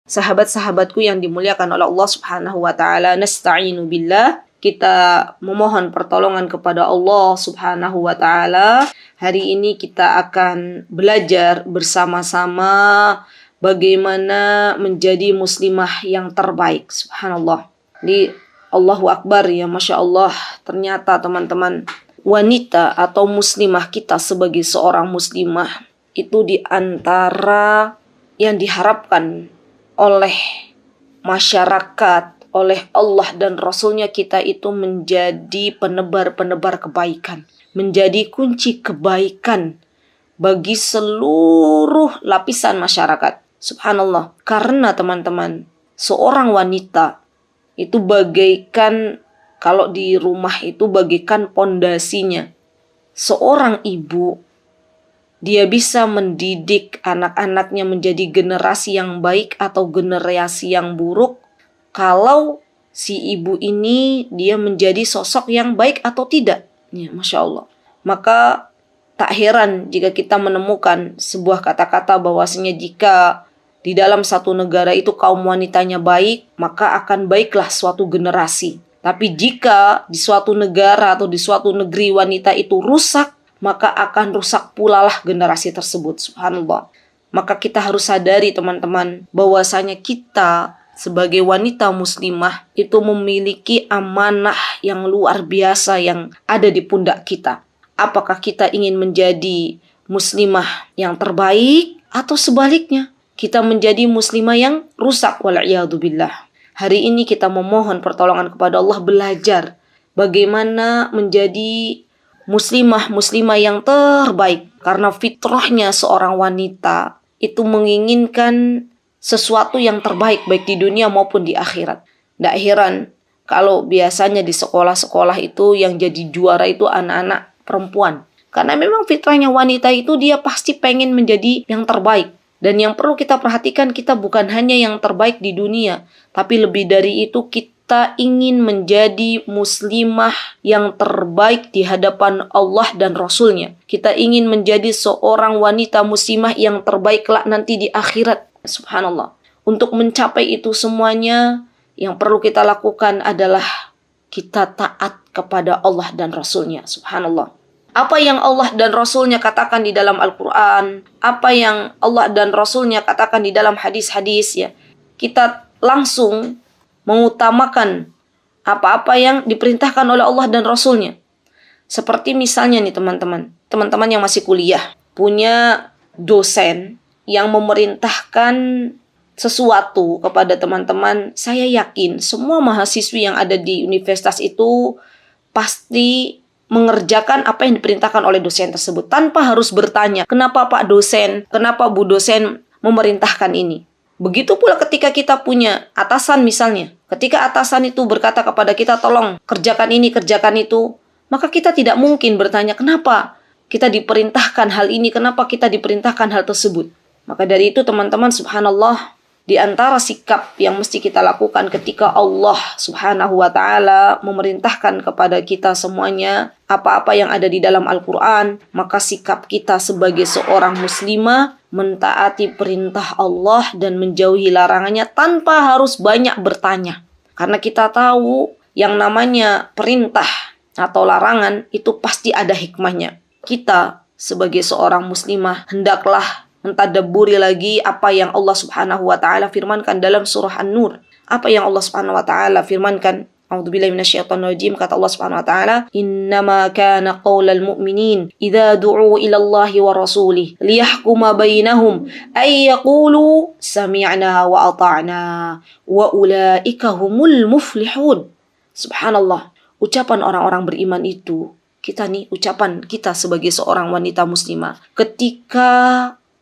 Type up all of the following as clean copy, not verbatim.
Sahabat-sahabatku yang dimuliakan oleh Allah Subhanahu wa taala, nasta'inu billah. Kita memohon pertolongan kepada Allah Subhanahu wa taala. Hari ini kita akan belajar bersama-sama bagaimana menjadi muslimah yang terbaik. Subhanallah. Di Allahu Akbar ya, Masya Allah. Ternyata teman-teman, wanita atau muslimah kita sebagai seorang muslimah itu di antara yang diharapkan oleh masyarakat, oleh Allah dan Rasulnya, kita itu menjadi penebar-penebar kebaikan, menjadi kunci kebaikan bagi seluruh lapisan masyarakat. Subhanallah. Karena teman-teman, seorang wanita itu bagaikan, kalau di rumah itu bagaikan pondasinya. Seorang ibu, dia bisa mendidik anak-anaknya menjadi generasi yang baik atau generasi yang buruk kalau si ibu ini dia menjadi sosok yang baik atau tidak. Ya, Masya Allah. Maka tak heran jika kita menemukan sebuah kata-kata bahwasanya jika di dalam satu negara itu kaum wanitanya baik, maka akan baiklah suatu generasi. Tapi jika di suatu negara atau di suatu negeri wanita itu rusak, maka akan rusak pula lah generasi tersebut. Subhanallah. Maka kita harus sadari teman-teman, bahwasanya kita sebagai wanita muslimah itu memiliki amanah yang luar biasa yang ada di pundak kita. Apakah kita ingin menjadi muslimah yang terbaik atau sebaliknya kita menjadi muslimah yang rusak, wal'iyadzubillah. Hari ini kita memohon pertolongan kepada Allah, belajar bagaimana menjadi muslimah yang terbaik. Karena fitrahnya seorang wanita itu menginginkan sesuatu yang terbaik baik di dunia maupun di akhirat. Tidak heran kalau biasanya di sekolah-sekolah itu yang jadi juara itu anak-anak perempuan. Karena memang fitrahnya wanita itu dia pasti pengen menjadi yang terbaik. Dan yang perlu kita perhatikan, kita bukan hanya yang terbaik di dunia, tapi lebih dari itu kita ingin menjadi muslimah yang terbaik di hadapan Allah dan Rasulnya. Kita ingin menjadi seorang wanita muslimah yang terbaik kelak nanti di akhirat. Subhanallah. Untuk mencapai itu semuanya, yang perlu kita lakukan adalah kita taat kepada Allah dan Rasulnya. Subhanallah. Apa yang Allah dan Rasulnya katakan di dalam Al-Quran, apa yang Allah dan Rasulnya katakan di dalam hadis-hadis, ya, kita langsung mengutamakan apa-apa yang diperintahkan oleh Allah dan Rasulnya. Seperti misalnya nih teman-teman yang masih kuliah, punya dosen yang memerintahkan sesuatu kepada teman-teman. Saya yakin semua mahasiswi yang ada di universitas itu pasti mengerjakan apa yang diperintahkan oleh dosen tersebut tanpa harus bertanya, kenapa Pak dosen, kenapa Bu dosen memerintahkan ini. Begitu pula ketika kita punya atasan misalnya. Ketika atasan itu berkata kepada kita, tolong kerjakan ini, kerjakan itu, maka kita tidak mungkin bertanya, kenapa kita diperintahkan hal ini, kenapa kita diperintahkan hal tersebut. Maka dari itu teman-teman, subhanallah, di antara sikap yang mesti kita lakukan ketika Allah Subhanahu wa ta'ala memerintahkan kepada kita semuanya apa-apa yang ada di dalam Al-Quran, maka sikap kita sebagai seorang muslimah mentaati perintah Allah dan menjauhi larangannya tanpa harus banyak bertanya. Karena kita tahu yang namanya perintah atau larangan itu pasti ada hikmahnya. Kita sebagai seorang muslimah hendaklah mentadabburi lagi apa yang Allah Subhanahu wa taala firmankan dalam surah An-Nur. Apa yang Allah Subhanahu wa taala firmankan? A'udzubillahi minasyaitonir rajim. Kata Allah Subhanahu wa taala, "Innama kana qaulal mu'minin idza du'u ila Allahi wa rasulih liyahkuma bainahum ay yaqulu sami'na wa ata'na wa ulaika humul muflihun." Subhanallah. Ucapan orang-orang beriman itu, ucapan kita sebagai seorang wanita muslimah ketika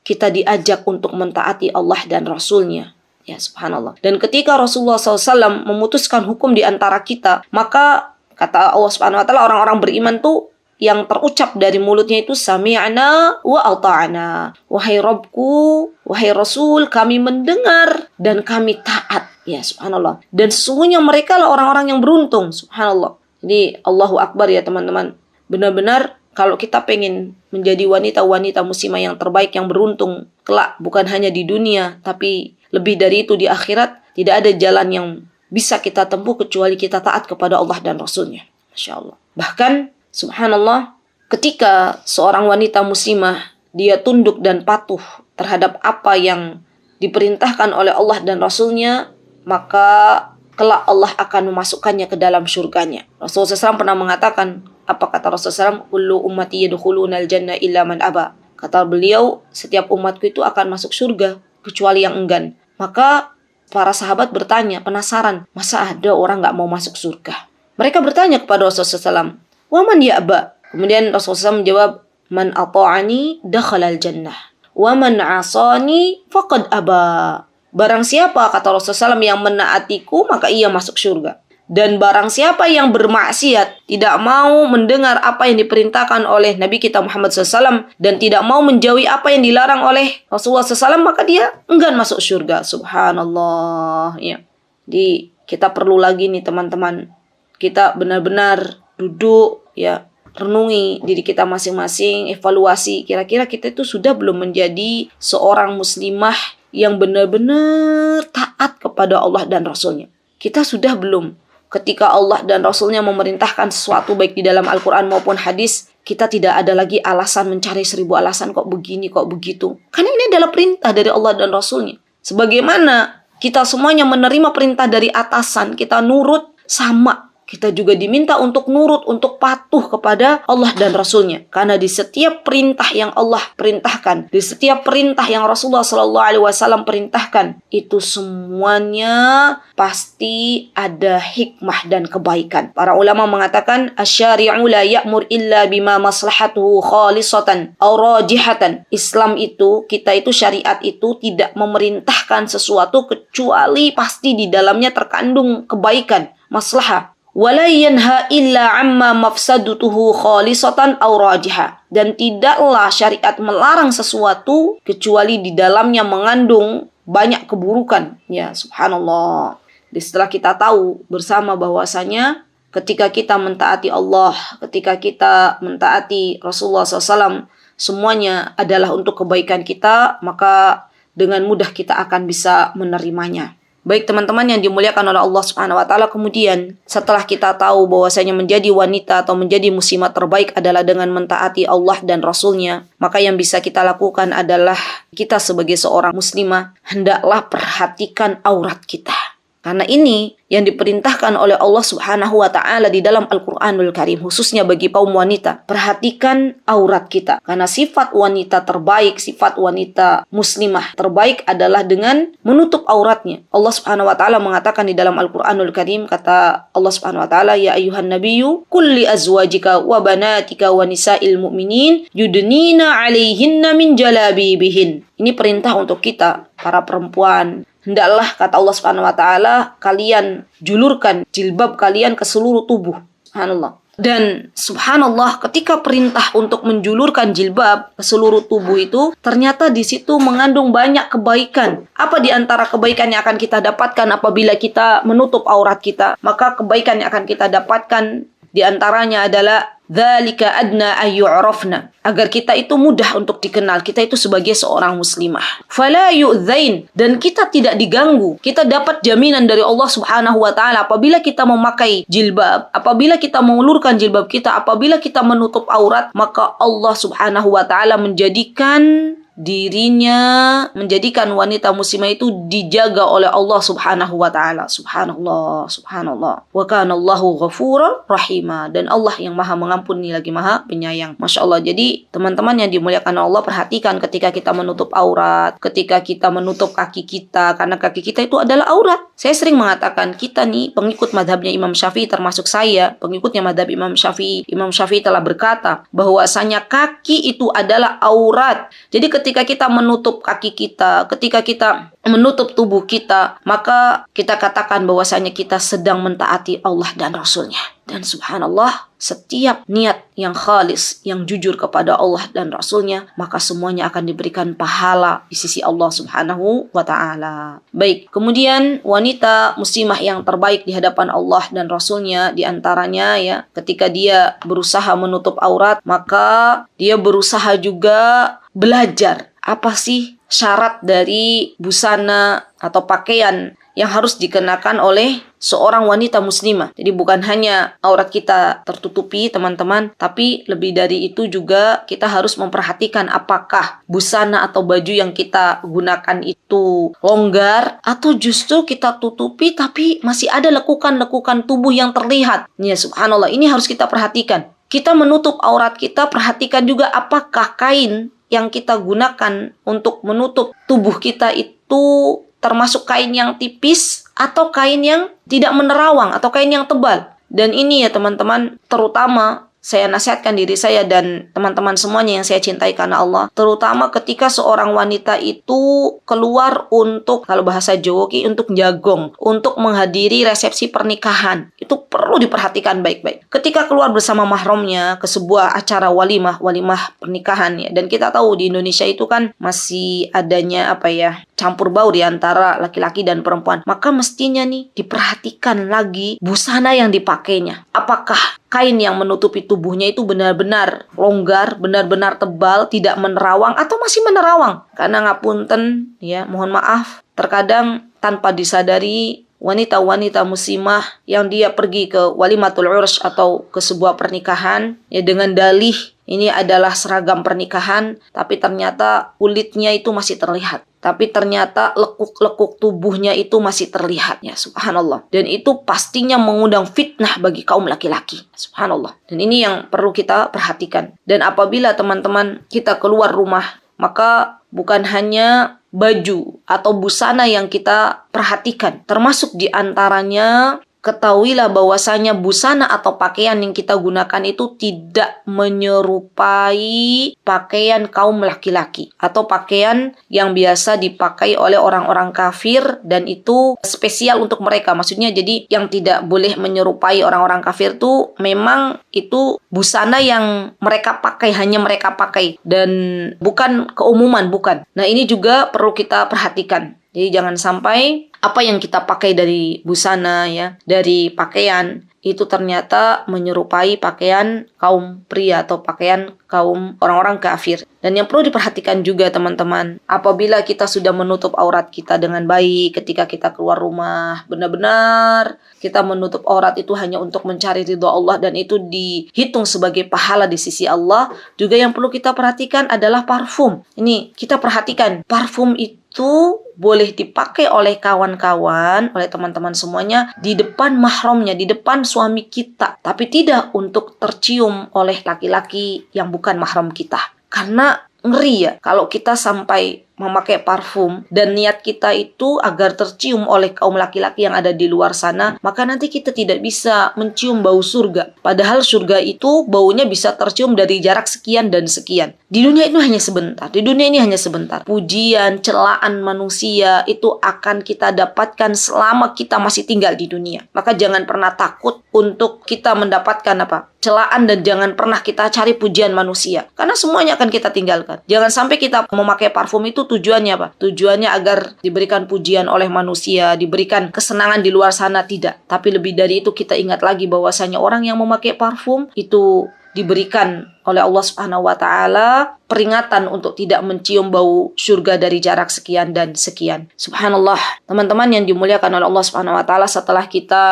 kita diajak untuk mentaati Allah dan Rasulnya. Ya subhanallah. Dan ketika Rasulullah SAW memutuskan hukum di antara kita, maka kata Allah Subhanahu wa ta'ala, orang-orang beriman tuh yang terucap dari mulutnya itu sami'na wa ata'na. Wahai Rabbku, wahai Rasul, kami mendengar dan kami taat. Ya subhanallah. Dan sesungguhnya mereka lah orang-orang yang beruntung. Subhanallah. Jadi Allahu Akbar ya teman-teman. Benar-benar kalau kita pengen menjadi wanita-wanita muslimah yang terbaik, yang beruntung kelak bukan hanya di dunia, tapi Lebih dari itu di akhirat tidak ada jalan yang bisa kita tempuh kecuali kita taat kepada Allah dan Rasulnya. Masya Allah. Bahkan subhanallah, ketika seorang wanita muslimah dia tunduk dan patuh terhadap apa yang diperintahkan oleh Allah dan Rasulnya, maka kelak Allah akan memasukkannya ke dalam surganya. Rasulullah SAW pernah mengatakan, apa kata Rasulullah SAW? Kullu ummati yadkhulunal jannah illa man aba. Kata beliau, setiap umatku itu akan masuk surga kecuali yang enggan. Maka para sahabat bertanya, penasaran, masa ada orang gak mau masuk surga? Mereka bertanya kepada Rasulullah SAW, wa man ya'ba? Kemudian Rasulullah SAW menjawab, man ata'ani dakhalal jannah, wa man asani faqad aba. Barang siapa, kata Rasulullah SAW, yang menaatiku, maka ia masuk surga. Dan barang siapa yang bermaksiat, tidak mau mendengar apa yang diperintahkan oleh Nabi kita Muhammad SAW, dan tidak mau menjauhi apa yang dilarang oleh Rasulullah SAW, maka dia enggan masuk surga. Subhanallah. Ya. Jadi kita perlu lagi nih teman-teman, kita benar-benar duduk, ya, renungi diri kita masing-masing, evaluasi, kira-kira kita itu sudah belum menjadi seorang muslimah yang benar-benar taat kepada Allah dan Rasulnya. Kita sudah belum? Ketika Allah dan Rasulnya memerintahkan sesuatu baik di dalam Al-Quran maupun hadis, kita tidak ada lagi alasan mencari 1000 alasan kok begini, kok begitu. Karena ini adalah perintah dari Allah dan Rasulnya. Sebagaimana kita semuanya menerima perintah dari atasan, kita nurut, sama. Kita juga diminta untuk nurut, untuk patuh kepada Allah dan Rasulnya. Karena di setiap perintah yang Allah perintahkan, di setiap perintah yang Rasulullah SAW perintahkan, itu semuanya pasti ada hikmah dan kebaikan. Para ulama mengatakan, asyari'u la ya'mur illa bima maslahatuhu khalisatan aw rajihatan. Islam itu, kita itu, syariat itu tidak memerintahkan sesuatu kecuali pasti di dalamnya terkandung kebaikan, maslahah. Wala yanha illa amma mafsadatuhu khalisatan aw rajiha. Dan tidaklah syariat melarang sesuatu kecuali di dalamnya mengandung banyak keburukan. Ya, subhanallah. Jadi setelah kita tahu bersama bahwasanya ketika kita mentaati Allah, ketika kita mentaati Rasulullah SAW, semuanya adalah untuk kebaikan kita, maka dengan mudah kita akan bisa menerimanya. Baik teman-teman yang dimuliakan oleh Allah Subhanahu wa taala, kemudian setelah kita tahu bahwasanya menjadi wanita atau menjadi muslimah terbaik adalah dengan mentaati Allah dan Rasulnya, maka yang bisa kita lakukan adalah kita sebagai seorang muslimah hendaklah perhatikan aurat kita. Karena ini yang diperintahkan oleh Allah Subhanahu wa taala di dalam Al-Qur'anul Karim, khususnya bagi kaum wanita. Perhatikan aurat kita. Karena sifat wanita terbaik, sifat wanita muslimah terbaik adalah dengan menutup auratnya. Allah Subhanahu wa taala mengatakan di dalam Al-Qur'anul Karim, kata Allah Subhanahu wa taala, ya ayyuhan nabiyyu qul li azwajika wa banatika wa nisa'il mu'minin yudnina 'alaihinna min jalabibihin. Ini perintah untuk kita, para perempuan. Hendaklah, kata Allah Subhanahu wa taala, kalian julurkan jilbab kalian ke seluruh tubuh. Subhanallah. Dan subhanallah, ketika perintah untuk menjulurkan jilbab ke seluruh tubuh itu, ternyata di situ mengandung banyak kebaikan. Apa di antara kebaikan yang akan kita dapatkan apabila kita menutup aurat kita? Maka kebaikan yang akan kita dapatkan di antaranya adalah dzalika adna ayyu'rafna, agar kita itu mudah untuk dikenal, kita itu sebagai seorang muslimah. Fala yu'dzain, dan kita tidak diganggu. Kita dapat jaminan dari Allah Subhanahu wa taala apabila kita memakai jilbab, apabila kita mengulurkan jilbab kita, apabila kita menutup aurat, maka Allah Subhanahu wa taala menjadikan dirinya, menjadikan wanita muslimah itu dijaga oleh Allah Subhanahu wa taala. Subhanallah, subhanallah. Wa kana Allahu ghafuran rahima, dan Allah yang Maha mengampuni lagi Maha penyayang. Masya Allah. Jadi teman-teman yang dimuliakan Allah, perhatikan ketika kita menutup aurat, ketika kita menutup kaki kita, karena kaki kita itu adalah aurat. Saya sering mengatakan, kita nih pengikut madhabnya Imam Syafi'i, termasuk saya pengikutnya madhab Imam Syafi'i. Imam Syafi'i telah berkata bahwasanya kaki itu adalah aurat. Jadi ketika kita menutup kaki kita, ketika kita menutup tubuh kita, maka kita katakan bahwasanya kita sedang mentaati Allah dan Rasulnya. Dan subhanallah, setiap niat yang khalis, yang jujur kepada Allah dan Rasulnya, maka semuanya akan diberikan pahala di sisi Allah Subhanahu wa ta'ala. Baik, kemudian wanita muslimah yang terbaik di hadapan Allah dan Rasulnya, di antaranya ya, ketika dia berusaha menutup aurat, maka dia berusaha juga belajar apa sih syarat dari busana atau pakaian yang harus dikenakan oleh seorang wanita muslimah. Jadi bukan hanya aurat kita tertutupi, teman-teman, tapi lebih dari itu juga kita harus memperhatikan apakah busana atau baju yang kita gunakan itu longgar atau justru kita tutupi tapi masih ada lekukan-lekukan tubuh yang terlihat. Ya subhanallah, ini harus kita perhatikan. Kita menutup aurat kita, perhatikan juga apakah kain yang kita gunakan untuk menutup tubuh kita itu termasuk kain yang tipis atau kain yang tidak menerawang atau kain yang tebal. Dan ini ya teman-teman, terutama saya nasihatkan diri saya dan teman-teman semuanya yang saya cintai karena Allah, terutama ketika seorang wanita itu keluar untuk, kalau bahasa Jawa untuk jagong, untuk menghadiri resepsi pernikahan. Itu perlu diperhatikan baik-baik. Ketika keluar bersama mahramnya ke sebuah acara walimah pernikahan ya. Dan kita tahu di Indonesia itu kan masih adanya campur baur di antara laki-laki dan perempuan. Maka mestinya nih diperhatikan lagi busana yang dipakainya. Apakah kain yang menutupi tubuhnya itu benar-benar longgar, benar-benar tebal, tidak menerawang atau masih menerawang? Karena ngapunten ya, mohon maaf, terkadang tanpa disadari wanita-wanita muslimah yang dia pergi ke walimatul urs atau ke sebuah pernikahan ya dengan dalih ini adalah seragam pernikahan, tapi ternyata kulitnya itu masih terlihat. Tapi ternyata lekuk-lekuk tubuhnya itu masih terlihat ya, subhanallah. Dan itu pastinya mengundang fitnah bagi kaum laki-laki, subhanallah. Dan ini yang perlu kita perhatikan. Dan apabila teman-teman kita keluar rumah, maka bukan hanya baju atau busana yang kita perhatikan, termasuk di antaranya ketahuilah bahwasanya busana atau pakaian yang kita gunakan itu tidak menyerupai pakaian kaum laki-laki atau pakaian yang biasa dipakai oleh orang-orang kafir dan itu spesial untuk mereka. Maksudnya jadi yang tidak boleh menyerupai orang-orang kafir itu memang itu busana yang mereka pakai, hanya mereka pakai dan bukan keumuman, bukan. Nah, ini juga perlu kita perhatikan. Jadi jangan sampai apa yang kita pakai dari busana ya, dari pakaian itu ternyata menyerupai pakaian kaum pria atau pakaian kaum orang-orang kafir. Dan yang perlu diperhatikan juga teman-teman, apabila kita sudah menutup aurat kita dengan baik ketika kita keluar rumah, benar-benar kita menutup aurat itu hanya untuk mencari ridha Allah dan itu dihitung sebagai pahala di sisi Allah. Juga yang perlu kita perhatikan adalah parfum. Ini kita perhatikan, parfum itu boleh dipakai oleh kawan-kawan, oleh teman-teman semuanya di depan mahramnya, di depan suami kita, tapi tidak untuk tercium oleh laki-laki yang bukan mahram kita. Karena ngeri ya kalau kita sampai memakai parfum dan niat kita itu agar tercium oleh kaum laki-laki yang ada di luar sana, maka nanti kita tidak bisa mencium bau surga. Padahal surga itu baunya bisa tercium dari jarak sekian dan sekian. Di dunia ini hanya sebentar. Di dunia ini hanya sebentar. Pujian, celaan manusia itu akan kita dapatkan selama kita masih tinggal di dunia. Maka jangan pernah takut untuk kita mendapatkan celaan dan jangan pernah kita cari pujian manusia. Karena semuanya akan kita tinggalkan. Jangan sampai kita memakai parfum itu tujuannya apa? Tujuannya agar diberikan pujian oleh manusia, diberikan kesenangan di luar sana, tidak. Tapi lebih dari itu kita ingat lagi bahwasanya orang yang memakai parfum itu diberikan oleh Allah Subhanahu wa taala peringatan untuk tidak mencium bau surga dari jarak sekian dan sekian. Subhanallah, teman-teman yang dimuliakan oleh Allah Subhanahu wa taala, setelah kita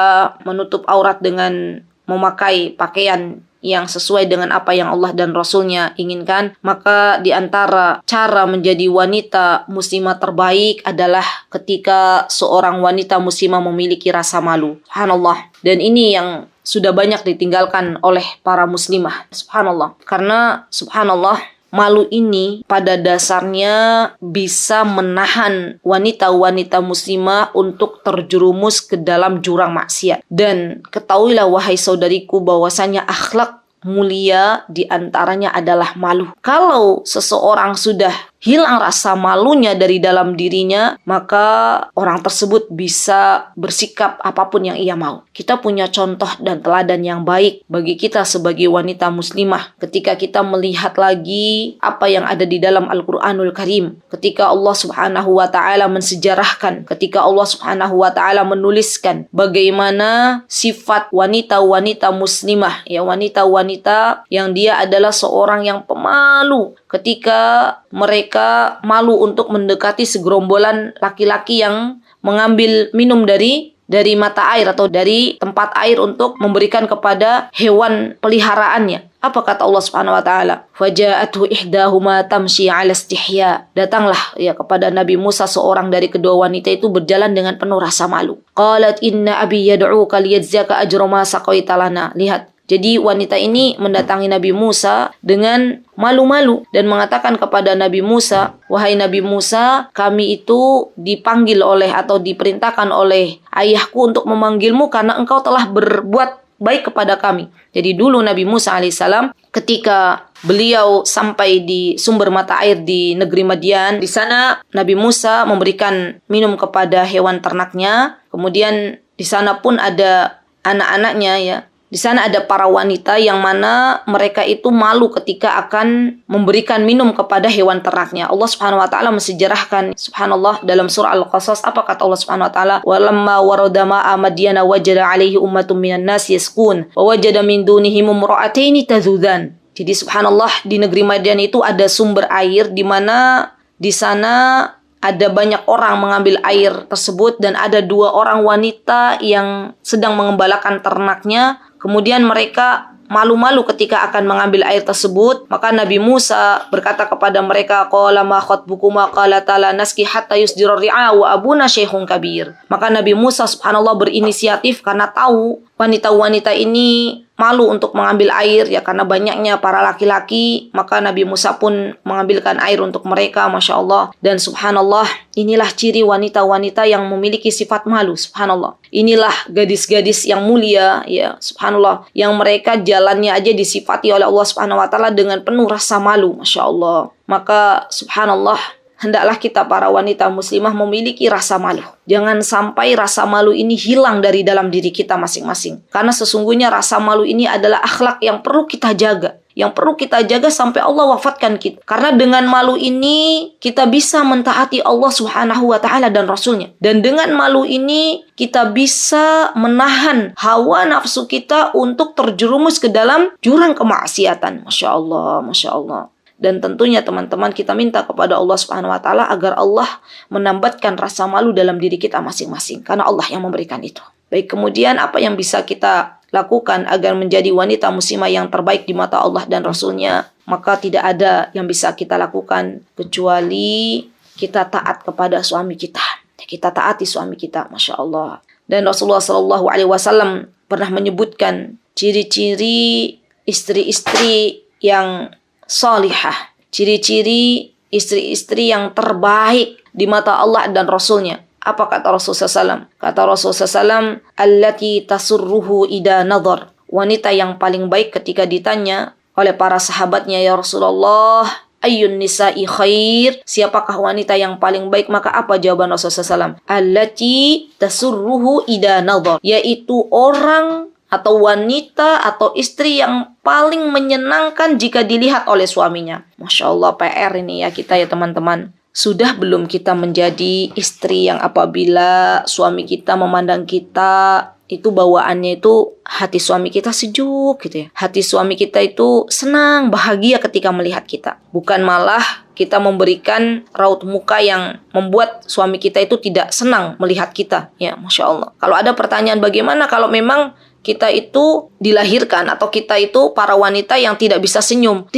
menutup aurat dengan memakai pakaian yang sesuai dengan apa yang Allah dan Rasulnya inginkan, maka di antara cara menjadi wanita muslimah terbaik adalah ketika seorang wanita muslimah memiliki rasa malu. Subhanallah. Dan ini yang sudah banyak ditinggalkan oleh para muslimah. Subhanallah. Karena subhanallah, malu ini pada dasarnya bisa menahan wanita-wanita muslimah untuk terjerumus ke dalam jurang maksiat. Dan ketahuilah wahai saudariku bahwasanya akhlak mulia diantaranya adalah malu. Kalau seseorang sudah hilang rasa malunya dari dalam dirinya, maka orang tersebut bisa bersikap apapun yang ia mau. Kita punya contoh dan teladan yang baik bagi kita sebagai wanita muslimah ketika kita melihat lagi apa yang ada di dalam Al-Quranul Karim. Ketika Allah Subhanahu wa ta'ala mensejarahkan, ketika Allah Subhanahu wa ta'ala menuliskan bagaimana sifat wanita-wanita muslimah, ya, wanita-wanita yang dia adalah seorang yang pemalu ketika mereka mereka malu untuk mendekati segerombolan laki-laki yang mengambil minum dari mata air atau dari tempat air untuk memberikan kepada hewan peliharaannya. Apa kata Allah Subhanahu wa taala? Faja'athu ihdahuma tamshi 'ala istihya. Datanglah ya kepada Nabi Musa seorang dari kedua wanita itu berjalan dengan penuh rasa malu. Qalat inna abi yad'uka liyajzaka ajra ma saqaita lana. Lihat. Jadi wanita ini mendatangi Nabi Musa dengan malu-malu dan mengatakan kepada Nabi Musa, "Wahai Nabi Musa, kami itu dipanggil oleh atau diperintahkan oleh ayahku untuk memanggilmu karena engkau telah berbuat baik kepada kami." Jadi dulu Nabi Musa alaihissalam ketika beliau sampai di sumber mata air di negeri Madian, di sana Nabi Musa memberikan minum kepada hewan ternaknya. Kemudian di sana pun ada anak-anaknya ya. Di sana ada para wanita yang mana mereka itu malu ketika akan memberikan minum kepada hewan ternaknya. Allah Subhanahu wa taala mensejarahkan subhanallah dalam surah Al-Qasas, apa kata Allah Subhanahu wa taala? "Walamma warada ma'a Madyana wajada 'alaihi ummatun minan nas yasqun wa wajada min dunihim imra'ataini tazudan." Jadi subhanallah di negeri Madian itu ada sumber air di mana di sana ada banyak orang mengambil air tersebut dan ada 2 orang wanita yang sedang mengembalakan ternaknya. Kemudian mereka malu-malu ketika akan mengambil air tersebut. Maka Nabi Musa berkata kepada mereka, "Qala ma khatbukuma qala ta'ala naski hatta yusdira ri'a wa abuna syekhun kabir." Maka Nabi Musa subhanallah berinisiatif karena tahu wanita-wanita ini malu untuk mengambil air ya karena banyaknya para laki-laki. Maka Nabi Musa pun mengambilkan air untuk mereka, Masya Allah. Dan subhanallah, inilah ciri wanita-wanita yang memiliki sifat malu, subhanallah. Inilah gadis-gadis yang mulia ya, subhanallah, yang mereka jalannya aja disifati oleh Allah Subhanahu wa taala dengan penuh rasa malu, Masya Allah. Maka subhanallah, hendaklah kita para wanita muslimah memiliki rasa malu. Jangan sampai rasa malu ini hilang dari dalam diri kita masing-masing. Karena sesungguhnya rasa malu ini adalah akhlak yang perlu kita jaga. Yang perlu kita jaga sampai Allah wafatkan kita. Karena dengan malu ini kita bisa mentaati Allah Subhanahu wa taala dan Rasulnya. Dan dengan malu ini kita bisa menahan hawa nafsu kita untuk terjerumus ke dalam jurang kemaksiatan. Masya Allah, Masya Allah. Dan tentunya teman-teman kita minta kepada Allah Subhanahu wa taala agar Allah menambatkan rasa malu dalam diri kita masing-masing karena Allah yang memberikan itu. Baik, kemudian apa yang bisa kita lakukan agar menjadi wanita muslimah yang terbaik di mata Allah dan Rasulnya? Maka tidak ada yang bisa kita lakukan kecuali kita taat kepada suami kita. Kita taati suami kita, Masya Allah. Dan Rasulullah SAW pernah menyebutkan ciri-ciri istri-istri yang salihah, ciri-ciri istri-istri yang terbaik di mata Allah dan Rasulnya. Apa kata Rasulullah SAW? Kata Rasulullah SAW, allati tasurruhu ida nadhar. Wanita yang paling baik ketika ditanya oleh para sahabatnya, ya Rasulullah, ayyun nisa'i khair? Siapakah wanita yang paling baik? Maka apa jawaban Rasulullah SAW? Allati tasurruhu ida nadhar. Yaitu orang atau wanita atau istri yang paling menyenangkan jika dilihat oleh suaminya. Masya Allah, PR ini ya kita ya teman-teman. Sudah belum kita menjadi istri yang apabila suami kita memandang kita, itu bawaannya itu hati suami kita sejuk gitu ya. Hati suami kita itu senang, bahagia ketika melihat kita. Bukan malah kita memberikan raut muka yang membuat suami kita itu tidak senang melihat kita. Ya, Masya Allah. Kalau ada pertanyaan bagaimana kalau memang kita itu dilahirkan atau kita itu para wanita yang tidak bisa senyum,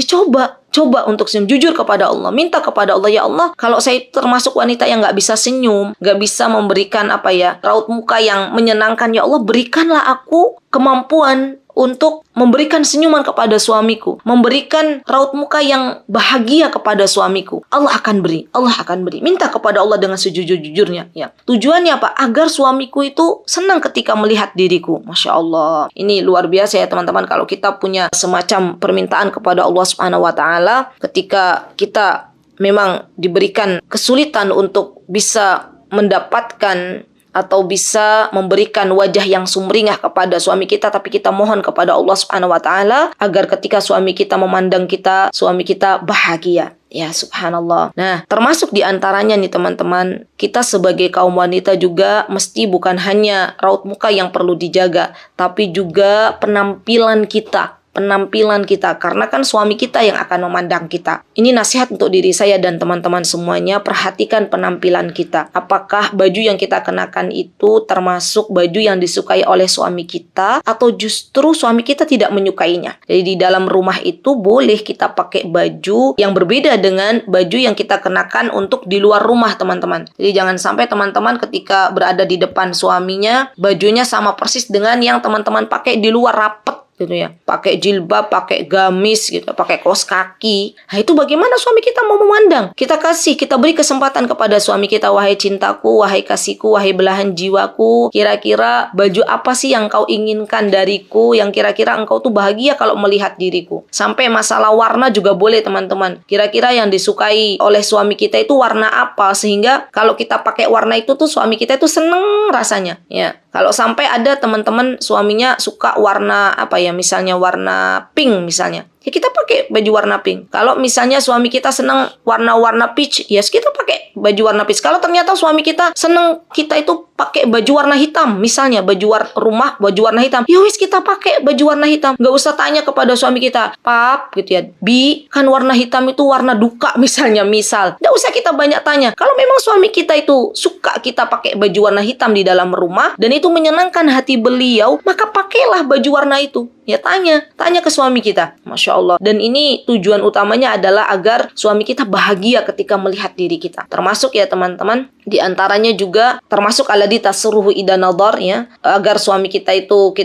coba untuk senyum, jujur kepada Allah, minta kepada Allah, ya Allah, kalau saya termasuk wanita yang nggak bisa senyum, nggak bisa memberikan raut muka yang menyenangkan, ya Allah, berikanlah aku kemampuan untuk memberikan senyuman kepada suamiku, memberikan raut muka yang bahagia kepada suamiku. Allah akan beri. Minta kepada Allah dengan sejujur-jujurnya. Ya. Tujuannya apa? Agar suamiku itu senang ketika melihat diriku. Masya Allah. Ini luar biasa ya teman-teman. Kalau kita punya semacam permintaan kepada Allah Subhanahu wa taala, ketika kita memang diberikan kesulitan untuk bisa mendapatkan atau bisa memberikan wajah yang sumringah kepada suami kita, tapi kita mohon kepada Allah Subhanahu wa taala agar ketika suami kita memandang kita, suami kita bahagia. Ya, subhanallah. Nah, termasuk di antaranya nih teman-teman, kita sebagai kaum wanita juga mesti bukan hanya raut muka yang perlu dijaga, tapi juga penampilan kita. penampilan kita, karena kan suami kita yang akan memandang kita. Ini nasihat untuk diri saya dan teman-teman semuanya, perhatikan penampilan kita. Apakah baju yang kita kenakan itu termasuk baju yang disukai oleh suami kita, atau justru suami kita tidak menyukainya. Jadi di dalam rumah itu boleh kita pakai baju yang berbeda dengan baju yang kita kenakan untuk di luar rumah, teman-teman. Jadi jangan sampai teman-teman ketika berada di depan suaminya, bajunya sama persis dengan yang teman-teman pakai di luar, rapet gitu ya, pakai jilbab, pakai gamis gitu, pakai kaos kaki. Nah, itu bagaimana suami kita mau memandang? Kita beri kesempatan kepada suami kita, wahai cintaku, wahai kasihku, wahai belahan jiwaku, kira-kira baju apa sih yang kau inginkan dariku, yang kira-kira engkau tuh bahagia kalau melihat diriku. Sampai masalah warna juga boleh, teman-teman. Kira-kira yang disukai oleh suami kita itu warna apa, sehingga kalau kita pakai warna itu tuh suami kita itu seneng rasanya ya. Kalau sampai ada teman-teman suaminya suka warna apa ya, misalnya warna pink misalnya, ya kita pakai baju warna pink. Kalau misalnya suami kita senang warna-warna peach, ya kita pakai baju warna peach. Kalau ternyata suami kita senang kita itu pakai baju warna hitam, misalnya baju rumah baju warna hitam, ya wis kita pakai baju warna hitam. Nggak usah tanya kepada suami kita, pap gitu ya, bi kan warna hitam itu warna duka misalnya, nggak usah kita banyak tanya. Kalau memang suami kita itu suka kita pakai baju warna hitam di dalam rumah dan itu menyenangkan hati beliau, maka pakailah baju warna itu. Ya tanya ke suami kita. Masya Allah. Dan ini tujuan utamanya adalah agar suami kita bahagia ketika melihat diri kita. Termasuk ya teman-teman, di antaranya juga termasuk alladzi tasruhu idza nadhar ya, agar suami kita itu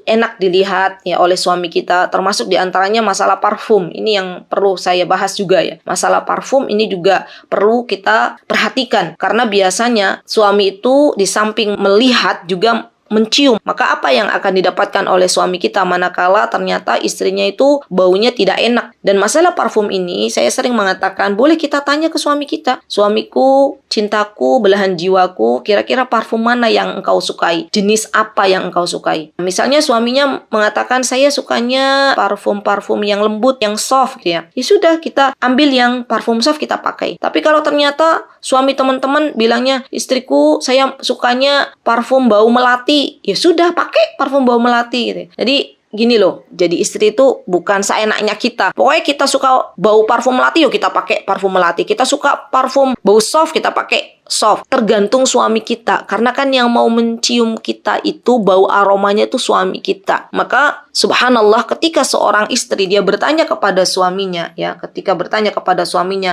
enak dilihat ya oleh suami kita. Termasuk di antaranya masalah parfum. Ini yang perlu saya bahas juga ya. Masalah parfum ini juga perlu kita perhatikan, karena biasanya suami itu di samping melihat juga mencium. Maka apa yang akan didapatkan oleh suami kita manakala ternyata istrinya itu baunya tidak enak. Dan masalah parfum ini saya sering mengatakan, boleh kita tanya ke suami kita, suamiku, cintaku, belahan jiwaku, kira-kira parfum mana yang engkau sukai? Jenis apa yang engkau sukai? Misalnya suaminya mengatakan, saya sukanya parfum-parfum yang lembut, yang soft ya. Ya sudah, kita ambil yang parfum soft kita pakai. Tapi kalau ternyata suami teman-teman bilangnya, istriku saya sukanya parfum bau melati, ya sudah pakai parfum bau melati gitu. Jadi gini loh, jadi istri itu bukan seenaknya kita. Pokoknya kita suka bau parfum melati, yuk kita pakai parfum melati. Kita suka parfum bau soft, kita pakai soft. Tergantung suami kita. Karena kan yang mau mencium kita itu bau aromanya itu suami kita. Maka subhanallah, ketika seorang istri dia bertanya kepada suaminya ya,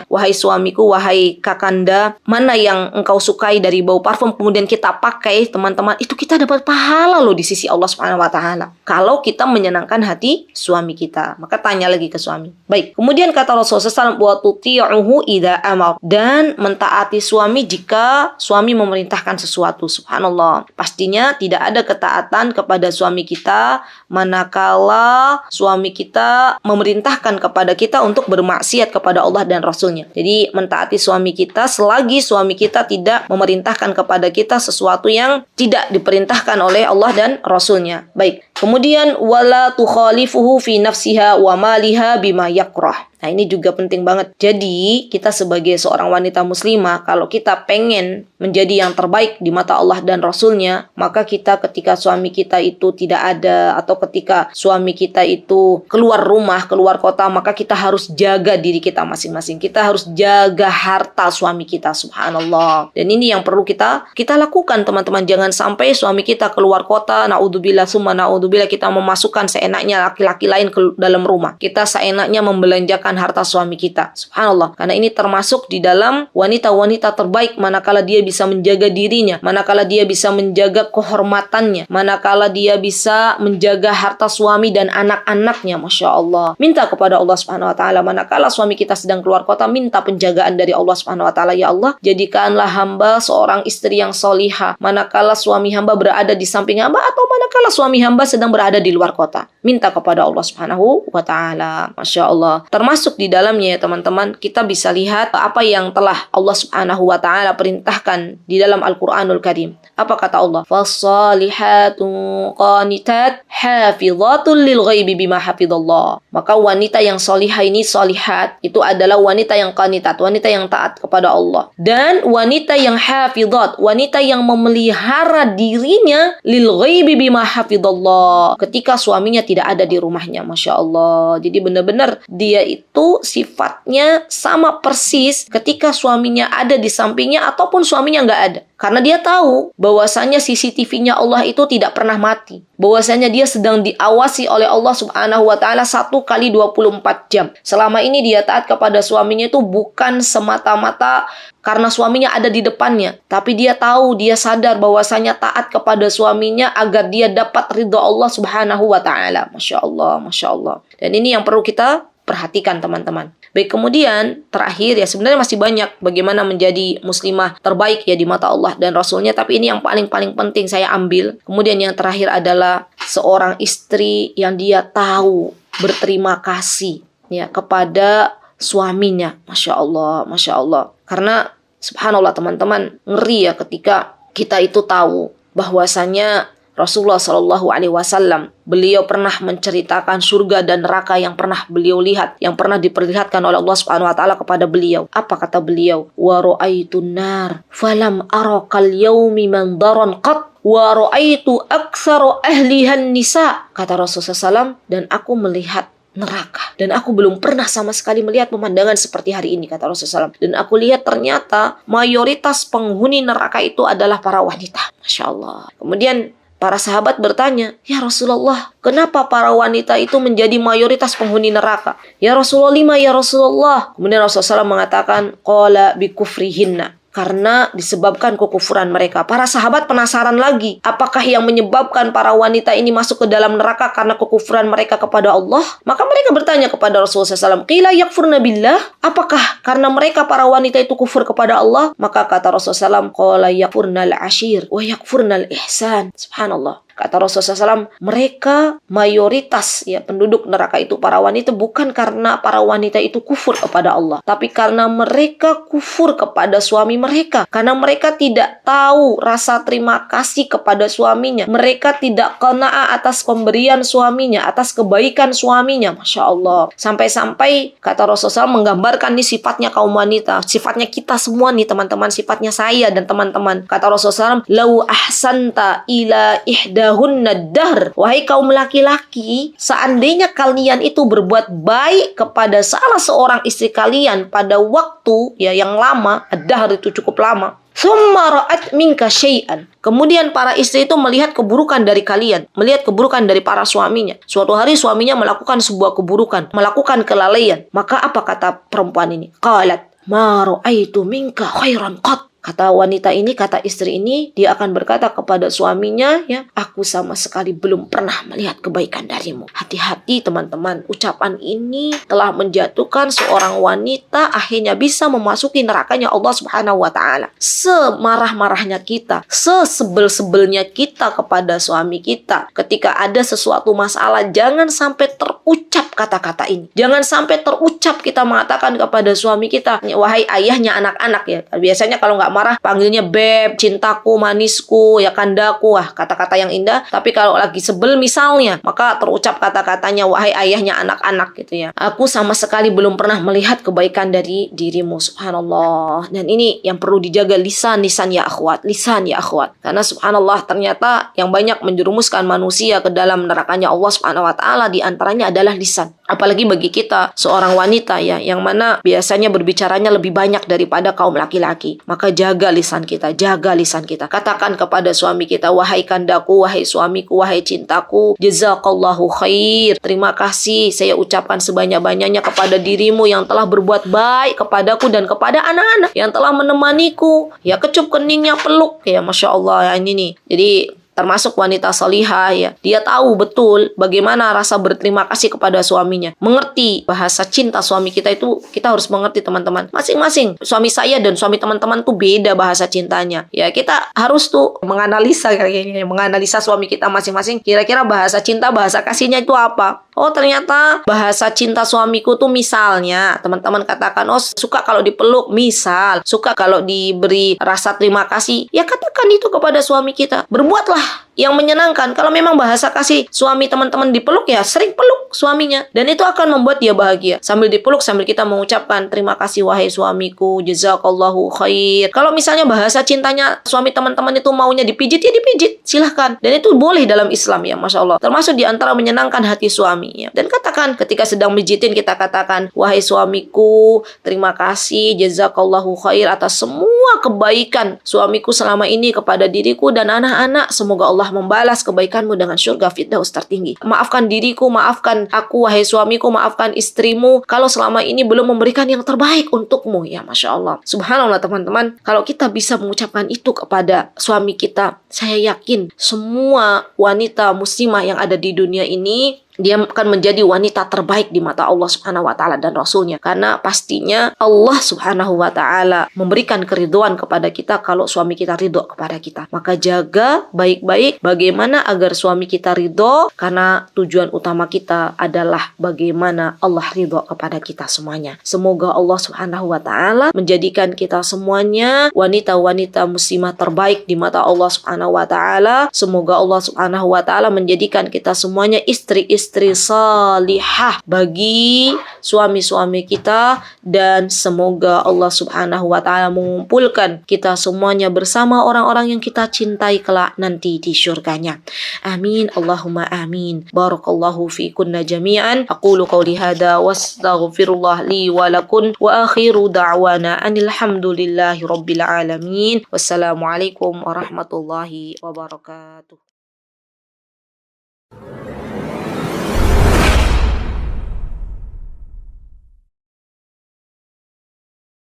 wahai suamiku, wahai kakanda, mana yang engkau sukai dari bau parfum, kemudian kita pakai, teman-teman, itu kita dapat pahala loh di sisi Allah Subhanahu wa taala. Kalau kita menyenangkan hati suami kita, maka tanya lagi ke suami. Baik. Kemudian kata Rasulullah SAW, wa tuti'uhu idza amar, dan mentaati suami jika suami memerintahkan sesuatu. Subhanallah. Pastinya tidak ada ketaatan kepada suami kita manakala suami kita memerintahkan kepada kita untuk bermaksiat kepada Allah dan Rasulnya. Jadi mentaati suami kita selagi suami kita tidak memerintahkan kepada kita sesuatu yang tidak diperintahkan oleh Allah dan Rasulnya. Baik. Kemudian wala tukhalifuhu fi nafsiha wa maliha bima yakrah. Nah, ini juga penting banget. Jadi, kita sebagai seorang wanita muslimah, kalau kita pengen menjadi yang terbaik di mata Allah dan Rasulnya, maka kita ketika suami kita itu tidak ada, atau ketika suami kita itu keluar rumah, keluar kota, maka kita harus jaga diri kita masing-masing. Kita harus jaga harta suami kita, subhanallah. Dan ini yang perlu kita lakukan, teman-teman. Jangan sampai suami kita keluar kota, naudzubillah summa naudzubillah, kita memasukkan seenaknya laki-laki lain ke dalam rumah. Kita seenaknya membelanjakan harta suami kita. Subhanallah. Karena ini termasuk di dalam wanita-wanita terbaik manakala dia bisa menjaga dirinya, manakala dia bisa menjaga kehormatannya, manakala dia bisa menjaga harta suami dan anak-anaknya. Masya Allah. Minta kepada Allah Subhanahu wa taala, manakala suami kita sedang keluar kota, minta penjagaan dari Allah Subhanahu wa taala. Ya Allah, jadikanlah hamba seorang istri yang solihah manakala suami hamba berada di samping hamba, atau manakala suami hamba sedang berada di luar kota. Minta kepada Allah Subhanahu wa taala. Masya Allah. Termasuk di dalamnya ya teman-teman, kita bisa lihat apa yang telah Allah Subhanahu wa taala perintahkan di dalam Al-Qur'anul Karim. Apa kata Allah? Fassalihatu qanitat hafizatul lil ghaibi bima hafizallah. Maka wanita yang solihah ini, solihat, itu adalah wanita yang qanitat, wanita yang taat kepada Allah. Dan wanita yang hafizat, wanita yang memelihara dirinya lil ghaibi bima hafidhallah, ketika suaminya tidak ada di rumahnya. Masya Allah. Jadi benar-benar dia itu sifatnya sama persis ketika suaminya ada di sampingnya ataupun suaminya nggak ada. Karena dia tahu bahwasanya CCTV-nya Allah itu tidak pernah mati. Bahwasanya dia sedang diawasi oleh Allah Subhanahu wa Ta'ala 1 kali 24 jam. Selama ini dia taat kepada suaminya itu bukan semata-mata karena suaminya ada di depannya, tapi dia tahu, dia sadar bahwasanya taat kepada suaminya agar dia dapat ridha Allah Subhanahu wa Ta'ala. Masya Allah, Masya Allah. Dan ini yang perlu kita perhatikan, teman-teman. Baik, kemudian terakhir ya, sebenarnya masih banyak bagaimana menjadi muslimah terbaik ya di mata Allah dan Rasulnya, tapi ini yang paling penting saya ambil. Kemudian yang terakhir adalah seorang istri yang dia tahu berterima kasih ya kepada suaminya. Masya Allah, Masya Allah. Karena subhanallah teman-teman, ngeri ya ketika kita itu tahu bahwasanya Rasulullah Shallallahu Alaihi Wasallam beliau pernah menceritakan surga dan neraka yang pernah beliau lihat, yang pernah diperlihatkan oleh Allah Subhanahu Wa Taala kepada beliau. Apa kata beliau? Wa ra'aitun nar falam ara kal yaumi mandaran qat wa ra'aitu aktsara ahlihan nisa. Kata Rasulullah SAW, dan aku melihat neraka dan aku belum pernah sama sekali melihat pemandangan seperti hari ini, kata Rasulullah SAW. Dan aku lihat ternyata mayoritas penghuni neraka itu adalah para wanita. Masya Allah. Kemudian para sahabat bertanya, ya Rasulullah, kenapa para wanita itu menjadi mayoritas penghuni neraka? Ya Rasulullah, 5 ya Rasulullah. Kemudian Rasulullah SAW mengatakan, qala bikufrihinna, karena disebabkan kekufuran mereka. Para sahabat penasaran lagi, apakah yang menyebabkan para wanita ini masuk ke dalam neraka karena kekufuran mereka kepada Allah? Maka mereka bertanya kepada Rasulullah SAW, qila yakfurna billah, apakah karena mereka para wanita itu kufur kepada Allah? Maka kata Rasulullah SAW, qala yakfurnal ashir wa yakfurnal ihsan. Subhanallah. Kata Rasulullah SAW, mereka mayoritas ya penduduk neraka itu para wanita bukan karena para wanita itu kufur kepada Allah, tapi karena mereka kufur kepada suami mereka. Karena mereka tidak tahu rasa terima kasih kepada suaminya. Mereka tidak qanaah atas pemberian suaminya, atas kebaikan suaminya. Masya Allah. Sampai-sampai kata Rasulullah SAW menggambarkan nih sifatnya kaum wanita, sifatnya kita semua nih teman-teman, sifatnya saya dan teman-teman. Kata Rasulullah SAW, lau ahsanta ila ihdahunna dahr, wahai kaum laki-laki, seandainya kalian itu berbuat baik kepada salah seorang istri kalian pada waktu ya yang lama, ad-dahr itu cukup lama, summa ra'at minka syai'an, kemudian para istri itu melihat keburukan dari kalian, melihat keburukan dari para suaminya. Suatu hari suaminya melakukan sebuah keburukan, melakukan kelalaian, maka apa kata perempuan ini? Qalat ma ra'aitu minka khairan qat. Kata wanita ini, kata istri ini, dia akan berkata kepada suaminya, ya, aku sama sekali belum pernah melihat kebaikan darimu. Hati-hati teman-teman, ucapan ini telah menjatuhkan seorang wanita akhirnya bisa memasuki nerakanya Allah Subhanahu wa Ta'ala. Semarah-marahnya kita, sesebel-sebelnya kita kepada suami kita, ketika ada sesuatu masalah, jangan sampai terucap kata-kata ini. Jangan sampai terucap kita mengatakan kepada suami kita, wahai ayahnya anak-anak ya. Biasanya kalau nggak marah panggilnya beb, cintaku, manisku, ya kandaku, kata-kata yang indah. Tapi kalau lagi sebel misalnya, maka terucap kata-katanya wahai ayahnya anak-anak gitu ya. Aku sama sekali belum pernah melihat kebaikan dari dirimu. Subhanallah. Dan ini yang perlu dijaga, lisan ya akhwat, lisan ya akhwat. Karena subhanallah ternyata yang banyak menjerumuskan manusia ke dalam nerakanya Allah Subhanahu wa Ta'ala di antaranya adalah lisan. Apalagi bagi kita seorang wanita ya, yang mana biasanya berbicaranya lebih banyak daripada kaum laki-laki. Maka jaga lisan kita, jaga lisan kita. Katakan kepada suami kita, wahai kandaku, wahai suamiku, wahai cintaku, jazakallahu khair. Terima kasih saya ucapkan sebanyak-banyaknya kepada dirimu yang telah berbuat baik kepadaku dan kepada anak-anak yang telah menemaniku. Ya, kecup keningnya peluk. Ya, Masya Allah ya ini nih. Jadi termasuk wanita salihah ya. Dia tahu betul bagaimana rasa berterima kasih kepada suaminya. Mengerti bahasa cinta suami kita itu, kita harus mengerti teman-teman. Masing-masing suami saya dan suami teman-teman tuh beda bahasa cintanya. Ya, kita harus tuh menganalisa kayaknya, menganalisa suami kita masing-masing. Kira-kira bahasa cinta, bahasa kasihnya itu apa? Oh, ternyata bahasa cinta suamiku tuh misalnya, teman-teman katakan, oh suka kalau dipeluk, misal, suka kalau diberi rasa terima kasih. Ya katakan itu kepada suami kita. Berbuatlah yang menyenangkan. Kalau memang bahasa kasih suami teman-teman dipeluk, ya sering peluk suaminya. Dan itu akan membuat dia bahagia. Sambil dipeluk, sambil kita mengucapkan, terima kasih wahai suamiku, jazakallahu khair. Kalau misalnya bahasa cintanya suami teman-teman itu maunya dipijit, ya dipijit. Silahkan. Dan itu boleh dalam Islam ya, Masya Allah. Termasuk di antara menyenangkan hati suami ya. Dan katakan, ketika sedang mijitin, kita katakan, wahai suamiku, terima kasih, jazakallahu khair atas semua kebaikan suamiku selama ini kepada diriku dan anak-anak. Semoga Allah membalas kebaikanmu dengan surga Firdaus tertinggi. Maafkan diriku, maafkan aku, wahai suamiku, maafkan istrimu, kalau selama ini belum memberikan yang terbaik untukmu. Ya Masya Allah. Subhanallah teman-teman, kalau kita bisa mengucapkan itu kepada suami kita, saya yakin semua wanita muslimah yang ada di dunia ini, dia akan menjadi wanita terbaik di mata Allah Subhanahu wa Ta'ala dan Rasulnya. Karena pastinya Allah Subhanahu wa Ta'ala memberikan keridhaan kepada kita kalau suami kita ridho kepada kita. Maka jaga baik-baik bagaimana agar suami kita ridho, karena tujuan utama kita adalah bagaimana Allah ridho kepada kita semuanya. Semoga Allah Subhanahu wa Ta'ala menjadikan kita semuanya wanita-wanita muslimah terbaik di mata Allah Subhanahu wa Ta'ala. Semoga Allah Subhanahu wa Ta'ala menjadikan kita semuanya istri-istri salihah bagi suami-suami kita, dan semoga Allah Subhanahu wa Ta'ala mengumpulkan kita semuanya bersama orang-orang yang kita cintai kelak nanti di syurganya. Amin Allahumma amin. Barakallahu fikunna jami'an. Aqulu qawli hadha wastaghfirullah li wa lakum wa akhiru da'wana anil hamdulillahi rabbil alamin. Wassalamualaikum warahmatullahi wabarakatuh.